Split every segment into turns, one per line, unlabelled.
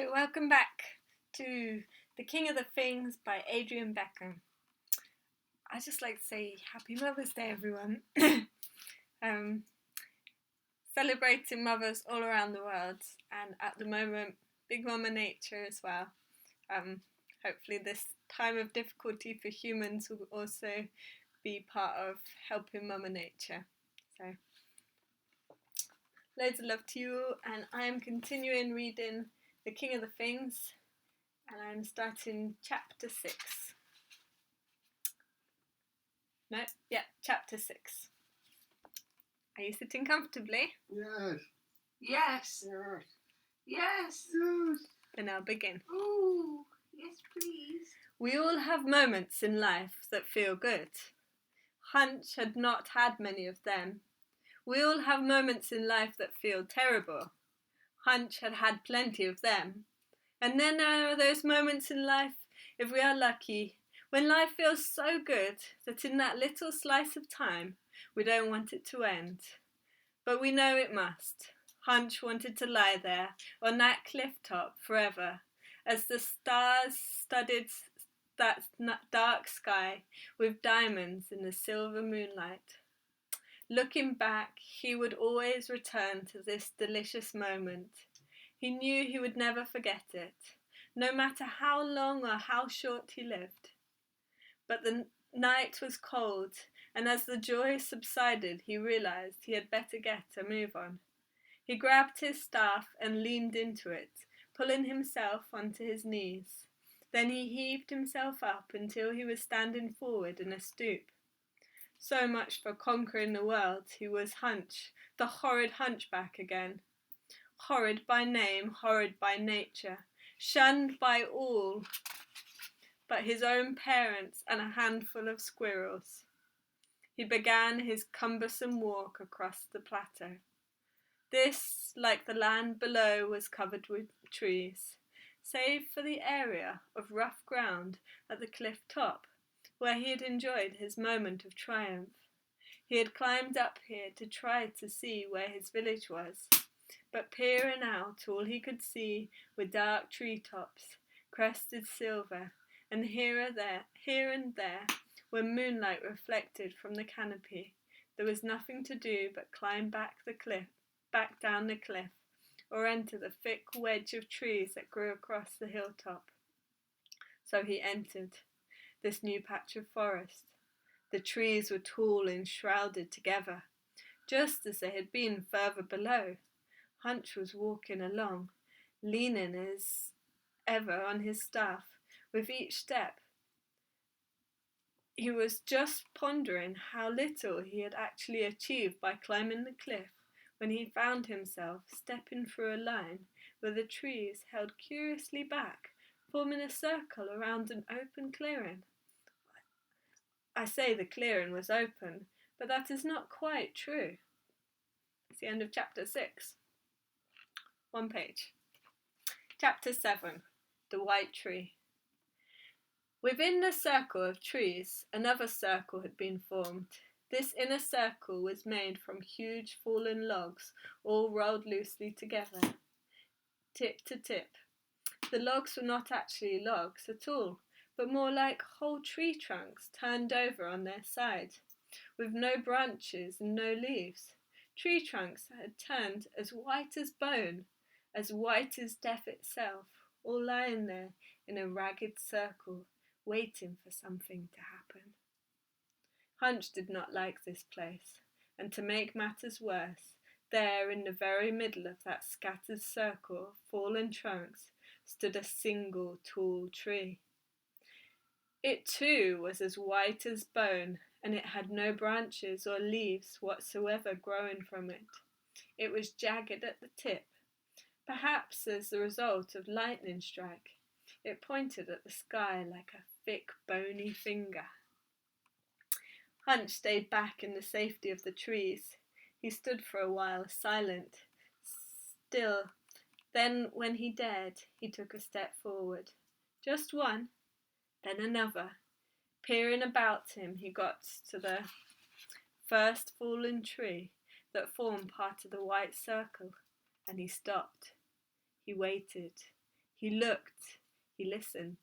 Welcome back to The King of the Things by Adrian Beckingham. I just like to say Happy Mother's Day, everyone. Celebrating mothers all around the world, and at the moment, Big Mama Nature as well. Hopefully this time of difficulty for humans will also be part of helping Mama Nature. So, loads of love to you, and I am continuing reading The King of the Things, and I'm starting chapter 6. Chapter 6. Are you sitting comfortably?
Yes.
Yes.
Yes.
Yes.
Yes.
Then I'll begin.
Oh, yes, please.
We all have moments in life that feel good. Hunch had not had many of them. We all have moments in life that feel terrible. Hunch had had plenty of them. And then there are those moments in life, if we are lucky, when life feels so good that in that little slice of time we don't want it to end. But we know it must. Hunch wanted to lie there on that cliff top forever, as the stars studded that dark sky with diamonds in the silver moonlight. Looking back, he would always return to this delicious moment. He knew he would never forget it, no matter how long or how short he lived. But the night was cold, and as the joy subsided, he realized he had better get a move on. He grabbed his staff and leaned into it, pulling himself onto his knees. Then he heaved himself up until he was standing forward in a stoop. So much for conquering the world. He was Hunch, the horrid hunchback again. Horrid by name, horrid by nature, shunned by all but his own parents and a handful of squirrels. He began his cumbersome walk across the plateau. This, like the land below, was covered with trees, save for the area of rough ground at the cliff top, where he had enjoyed his moment of triumph. He had climbed up here to try to see where his village was, but peering out, all he could see were dark treetops, crested silver, and here and there, where moonlight reflected from the canopy, there was nothing to do but climb back down the cliff, or enter the thick wedge of trees that grew across the hilltop. So he entered this new patch of forest. The trees were tall and shrouded together, just as they had been further below. Hunch was walking along, leaning as ever on his staff. With each step, he was just pondering how little he had actually achieved by climbing the cliff when he found himself stepping through a line where the trees held curiously back, forming a circle around an open clearing. I say the clearing was open, but that is not quite true. It's the end of chapter 6. One page. Chapter 7. The White Tree. Within the circle of trees, another circle had been formed. This inner circle was made from huge fallen logs, all rolled loosely together, tip to tip. The logs were not actually logs at all, but more like whole tree trunks turned over on their sides, with no branches and no leaves. Tree trunks had turned as white as bone, as white as death itself, all lying there in a ragged circle, waiting for something to happen. Hunch did not like this place, and to make matters worse, there in the very middle of that scattered circle of fallen trunks stood a single tall tree. It too was as white as bone, and it had no branches or leaves whatsoever growing from it. It was jagged at the tip, perhaps as the result of lightning strike. It pointed at the sky like a thick, bony finger. Hunch stayed back in the safety of the trees. He stood for a while, silent, still. Then, when he dared, he took a step forward. Just one, then another. Peering about him, he got to the first fallen tree that formed part of the white circle, and he stopped. He waited. He looked, he listened.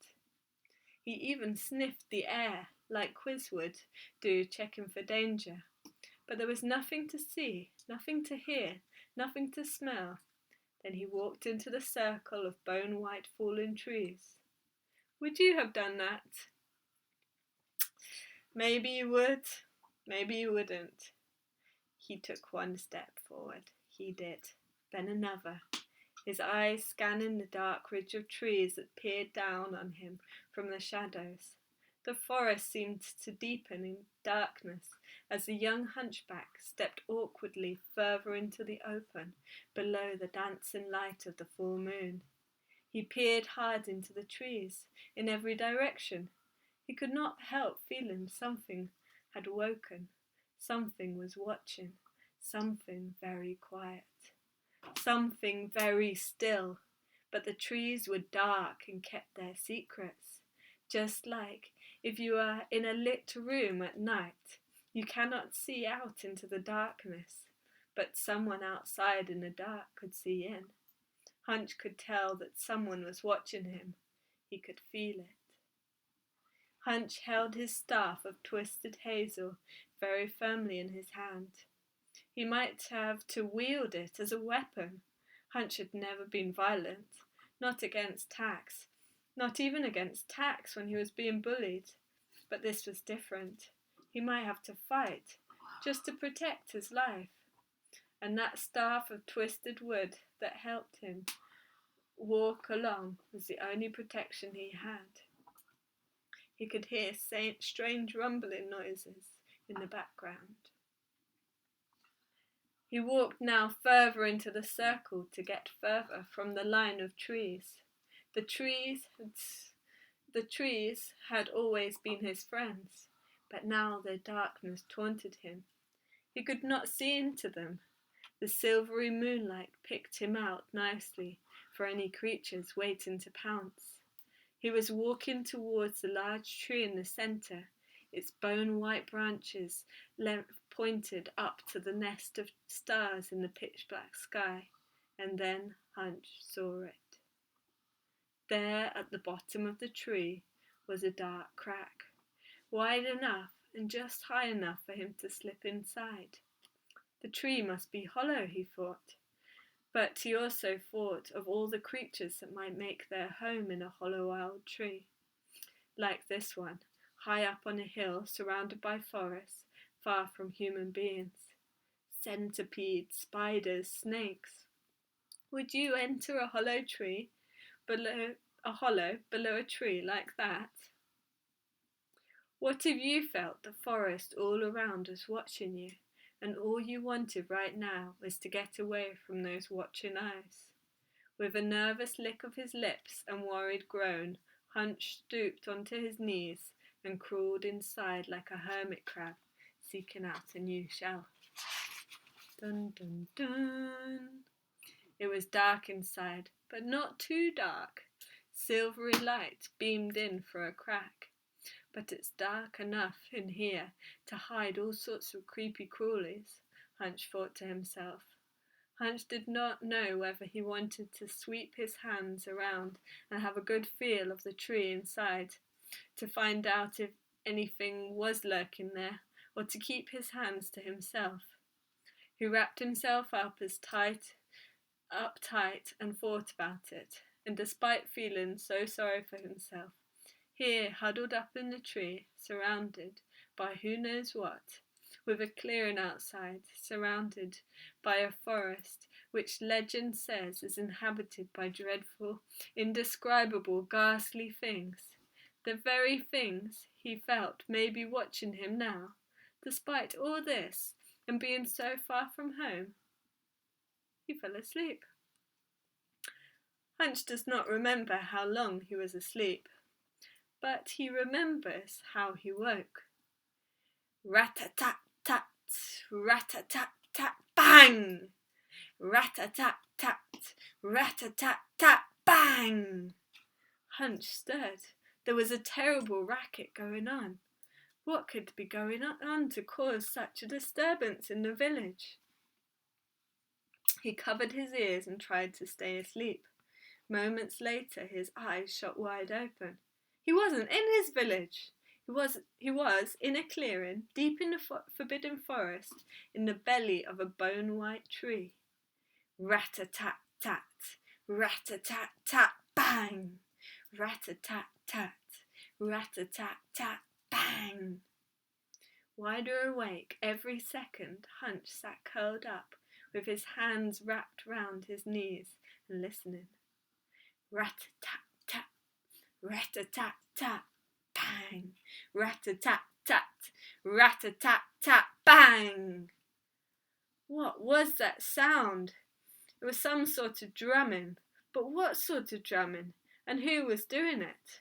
He even sniffed the air like Quiz would do, checking for danger. But there was nothing to see, nothing to hear, nothing to smell. Then he walked into the circle of bone-white fallen trees. Would you have done that? Maybe you would, maybe you wouldn't. He took one step forward. He did. Then another. His eyes scanning the dark ridge of trees that peered down on him from the shadows. The forest seemed to deepen in darkness as the young hunchback stepped awkwardly further into the open, below the dancing light of the full moon. He peered hard into the trees, in every direction. He could not help feeling something had woken. Something was watching. Something very quiet. Something very still. But the trees were dark and kept their secrets. Just like if you are in a lit room at night, you cannot see out into the darkness, but someone outside in the dark could see in. Hunch could tell that someone was watching him. He could feel it. Hunch held his staff of twisted hazel very firmly in his hand. He might have to wield it as a weapon. Hunch had never been violent, not against Tax, not even against Tax when he was being bullied. But this was different. He might have to fight, just to protect his life. And that staff of twisted wood that helped him walk along was the only protection he had. He could hear strange rumbling noises in the background. He walked now further into the circle to get further from the line of trees. The trees had always been his friends, but now their darkness taunted him. He could not see into them. The silvery moonlight picked him out nicely for any creatures waiting to pounce. He was walking towards the large tree in the centre, its bone-white branches pointed up to the nest of stars in the pitch-black sky, and then Hunch saw it. There at the bottom of the tree was a dark crack, wide enough and just high enough for him to slip inside. The tree must be hollow, he thought, but he also thought of all the creatures that might make their home in a hollow old tree, like this one, high up on a hill surrounded by forests, far from human beings. Centipedes, spiders, snakes. Would you enter a hollow tree below a tree like that? What if you felt the forest all around was watching you, and all you wanted right now was to get away from those watching eyes? With a nervous lick of his lips and worried groan, Hunch stooped onto his knees and crawled inside like a hermit crab seeking out a new shell. Dun dun dun. It was dark inside, but not too dark. Silvery light beamed in through a crack. But it's dark enough in here to hide all sorts of creepy crawlies, Hunch thought to himself. Hunch did not know whether he wanted to sweep his hands around and have a good feel of the tree inside, to find out if anything was lurking there, or to keep his hands to himself. He wrapped himself up tight and thought about it, and despite feeling so sorry for himself, here, huddled up in the tree, surrounded by who knows what, with a clearing outside, surrounded by a forest which legend says is inhabited by dreadful, indescribable, ghastly things, the very things he felt may be watching him now, despite all this, and being so far from home. He fell asleep. Hunch does not remember how long he was asleep, but he remembers how he woke. Rat-a-tat-tat, rat-a-tat-tat, bang! Rat-a-tat-tat, rat-a-tat-tat, bang! Hunch stirred. There was a terrible racket going on. What could be going on to cause such a disturbance in the village? He covered his ears and tried to stay asleep, Moments later, his eyes shot wide open. He wasn't in his village. He was in a clearing deep in the forbidden forest, in the belly of a bone-white tree. Rat-a-tat-tat, rat-a-tat-tat, bang! Rat-a-tat-tat, rat-a-tat-tat, bang! Wider awake every second, Hunch sat curled up, with his hands wrapped round his knees and listening. Rat-a-tat-tat, rat-a-tat-tat, bang! Rat-a-tat-tat, rat-a-tat-tat, bang! What was that sound? It was some sort of drumming, but what sort of drumming, and who was doing it?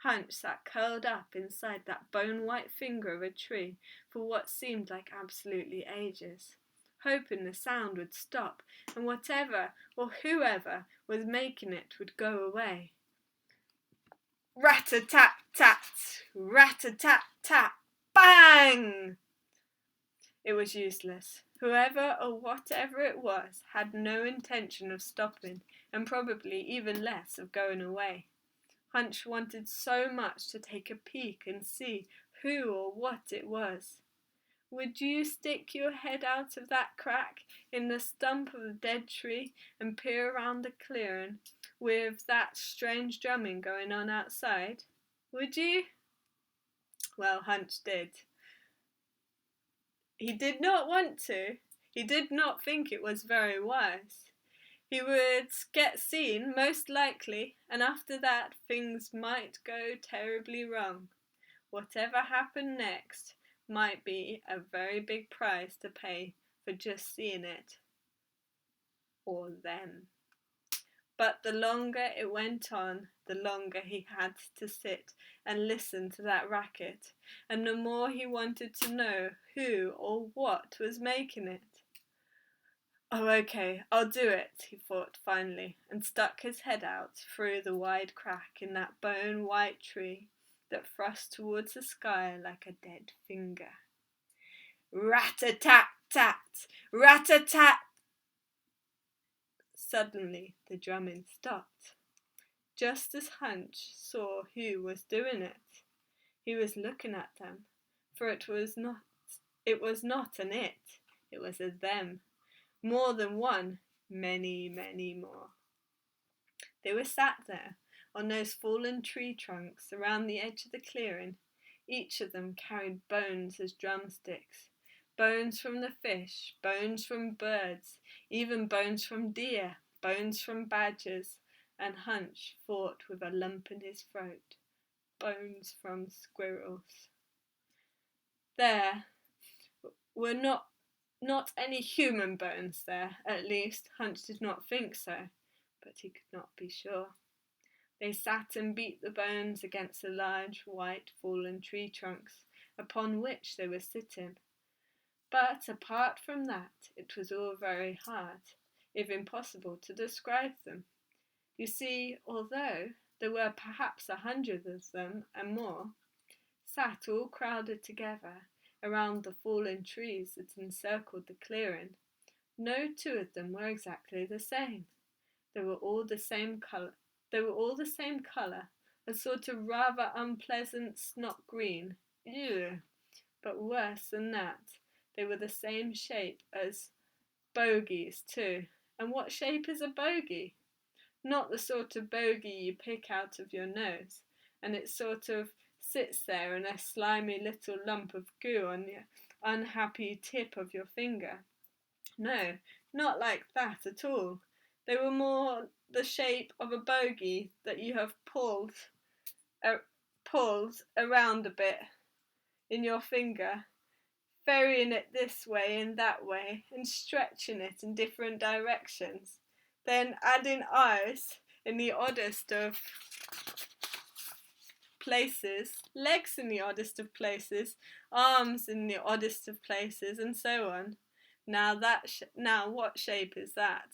Hunch sat curled up inside that bone-white finger of a tree for what seemed like absolutely ages, hoping the sound would stop and whatever or whoever was making it would go away. Rat-a-tat-tat, rat-a-tat-tat, bang! It was useless. Whoever or whatever it was had no intention of stopping, and probably even less of going away. Hunch wanted so much to take a peek and see who or what it was. Would you stick your head out of that crack in the stump of a dead tree and peer around the clearing with that strange drumming going on outside? Would you? Well, Hunch did. He did not want to. He did not think it was very wise. He would get seen, most likely, and after that things might go terribly wrong. Whatever happened next might be a very big price to pay for just seeing it. Or them. But the longer it went on, the longer he had to sit and listen to that racket, and the more he wanted to know who or what was making it. Oh, okay, I'll do it, he thought finally, and stuck his head out through the wide crack in that bone-white tree that thrust towards the sky like a dead finger. Rat-a-tat-tat, rat-a-tat! Suddenly the drumming stopped, just as Hunch saw who was doing it. He was looking at them, for it was not an it was a them. More than one, many, many more. They were sat there, on those fallen tree trunks around the edge of the clearing. Each of them carried bones as drumsticks. Bones from the fish, bones from birds, even bones from deer, bones from badgers, and Hunch thought with a lump in his throat, bones from squirrels. There were not any human bones there, at least Hunch did not think so, but he could not be sure. They sat and beat the bones against the large, white, fallen tree trunks upon which they were sitting. But apart from that, it was all very hard, if impossible, to describe them. You see, although there were perhaps 100 of them and more, sat all crowded together around the fallen trees that encircled the clearing, no two of them were exactly the same. They were all the same colour, a sort of rather unpleasant snot green. Ew. But worse than that, they were the same shape as bogies too. And what shape is a bogey? Not the sort of bogey you pick out of your nose, and it sort of sits there in a slimy little lump of goo on the unhappy tip of your finger. No, not like that at all. They were more the shape of a bogey that you have pulled around a bit in your finger, varying it this way and that way, and stretching it in different directions, then adding eyes in the oddest of places, legs in the oddest of places, arms in the oddest of places, and so on. Now what shape is that?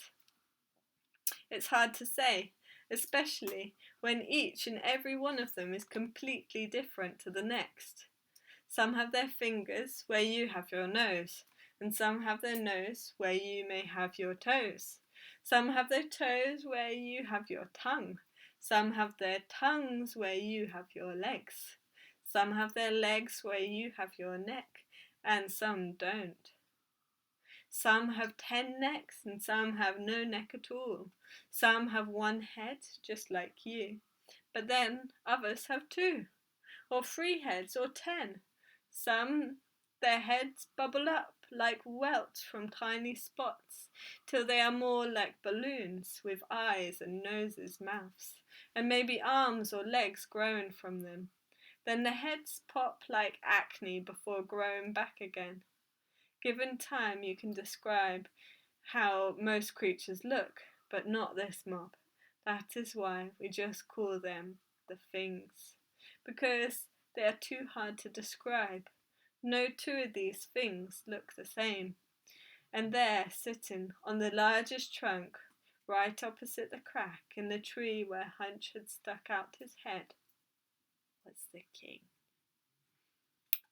It's hard to say, especially when each and every one of them is completely different to the next. Some have their fingers where you have your nose, and some have their nose where you may have your toes. Some have their toes where you have your tongue. Some have their tongues where you have your legs. Some have their legs where you have your neck, and some don't. Some have 10 necks and some have no neck at all. Some have one head, just like you. But then others have 2, or 3 heads, or 10. Some, their heads bubble up like welts from tiny spots, till they are more like balloons, with eyes and noses, mouths, and maybe arms or legs grown from them. Then the heads pop like acne before growing back again. Given time, you can describe how most creatures look, but not this mob. That is why we just call them the things, because they are too hard to describe. No 2 of these things look the same. And there, sitting on the largest trunk, right opposite the crack in the tree where Hunch had stuck out his head, was the king.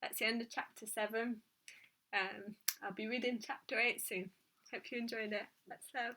That's the end of chapter 7. I'll be reading chapter 8 soon. Hope you enjoyed it. Let's go.